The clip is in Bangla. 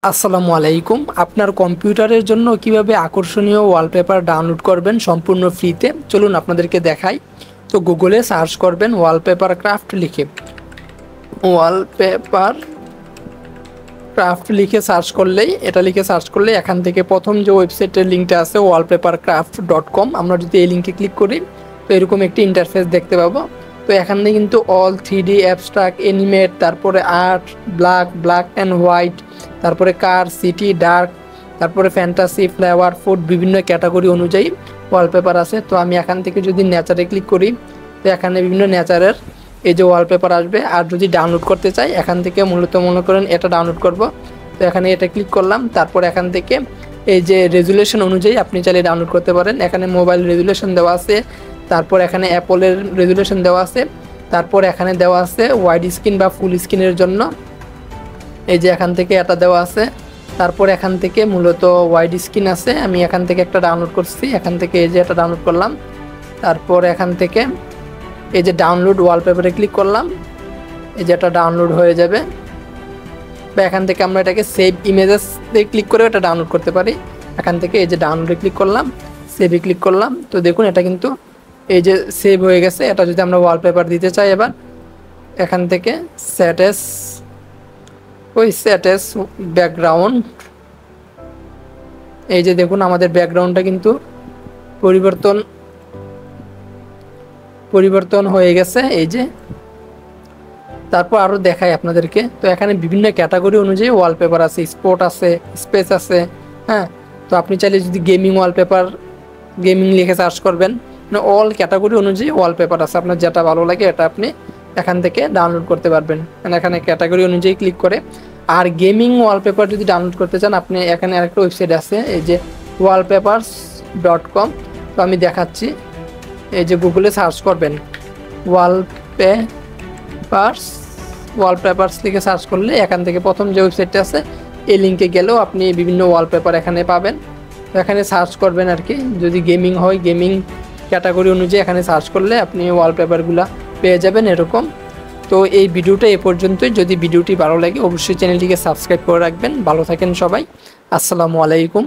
আসসালামু আলাইকুম। আপনার কম্পিউটারের জন্য কিভাবে আকর্ষণীয় ওয়ালপেপার ডাউনলোড করবেন সম্পূর্ণ ফ্রিতে, চলুন আপনাদেরকে দেখাই। তো গুগলে সার্চ করবেন ওয়ালপেপার ক্রাফট লিখে। ওয়ালপেপার ক্রাফট লিখে সার্চ করলেই এখান থেকে প্রথম যে ওয়েবসাইটের লিঙ্কটা আছে wallpapercraft.com, আমরা যদি এই লিঙ্কে ক্লিক করি তো এরকম একটি ইন্টারফেস দেখতে পাবো। তো এখানে কিন্তু অল 3D অ্যাবস্ট্রাক্ট, অ্যানিমেট, তারপরে আর্ট, ব্ল্যাক অ্যান্ড হোয়াইট, তারপরে কার, সিটি, ডার্ক, তারপরে ফ্যান্টাসি, ফ্লেভার, ফুড, বিভিন্ন ক্যাটাগরি অনুযায়ী ওয়ালপেপার আছে। তো আমি এখান থেকে যদি নেচারে ক্লিক করি তো এখানে বিভিন্ন নেচারের এই যে ওয়ালপেপার আসবে। আর যদি ডাউনলোড করতে চাই এখান থেকে মূলত মনে করেন এটা ডাউনলোড করব, তো এখানে এটা ক্লিক করলাম। তারপর এখান থেকে এই যে রেজুলেশন অনুযায়ী আপনি চাইলে ডাউনলোড করতে পারেন। এখানে মোবাইল রেজুলেশন দেওয়া আছে, তারপর এখানে অ্যাপলের রেজুলেশন দেওয়া আছে, তারপর এখানে দেওয়া আছে ওয়াইড স্ক্রিন বা ফুল স্ক্রিনের জন্য, এই যে এখান থেকে এটা দেওয়া আছে। তারপর এখান থেকে মূলত ওয়াইড স্ক্রিন আছে, আমি এখান থেকে একটা ডাউনলোড করছি, এখান থেকে এই যে এটা ডাউনলোড করলাম। তারপর এখান থেকে এই যে ডাউনলোড ওয়ালপেপারে ক্লিক করলাম, এই যে এটা ডাউনলোড হয়ে যাবে। বা এখান থেকে আমরা এটাকে সেভ ইমেজেস দিয়ে ক্লিক করে এটা ডাউনলোড করতে পারি। এখান থেকে এই যে ডাউনলোডে ক্লিক করলাম, সেভে ক্লিক করলাম, তো দেখুন এটা কিন্তু এই যে সেভ হয়ে গেছে। এটা যদি আমরা ওয়ালপেপার দিতে চাই এবার এখান থেকে সেট এস ব্যাকগ্রাউন্ড, এই যে দেখুন আমাদের ব্যাকগ্রাউন্ডটা কিন্তু পরিবর্তন হয়ে গেছে এই যে। তারপর আরও দেখাই আপনাদেরকে। তো এখানে বিভিন্ন ক্যাটাগরি অনুযায়ী ওয়ালপেপার আছে, স্পোর্ট আছে, স্পেস আছে, হ্যাঁ। তো আপনি চাইলে যদি গেমিং ওয়ালপেপার, গেমিং লিখে সার্চ করবেন, মানে অল ক্যাটাগরি অনুযায়ী ওয়ালপেপার আছে। আপনার যেটা ভালো লাগে এটা আপনি এখান থেকে ডাউনলোড করতে পারবেন, মানে এখানে ক্যাটাগরি অনুযায়ী ক্লিক করে। আর গেমিং ওয়ালপেপার যদি ডাউনলোড করতে চান আপনি এখানে আরেকটা ওয়েবসাইট আছে, এই যে wallpapers.com। তো আমি দেখাচ্ছি, এই যে গুগলে সার্চ করবেন ওয়ালপেপার্স লিখে সার্চ করলে এখান থেকে প্রথম যে ওয়েবসাইটটা আছে এই লিঙ্কে গেলেও আপনি বিভিন্ন ওয়ালপেপার এখানে পাবেন। তো এখানে সার্চ করবেন আর কি, যদি গেমিং হয় গেমিং ক্যাটাগরি অনুযায়ী এখানে সার্চ করলে আপনি ওয়ালপেপারগুলো পেয়ে যাবেন এরকম। তো এই ভিডিওটা এ পর্যন্তই। যদি ভিডিওটি ভালো লাগে অবশ্যই চ্যানেলটিকে সাবস্ক্রাইব করে রাখবেন। ভালো থাকেন সবাই, আসসালামু আলাইকুম।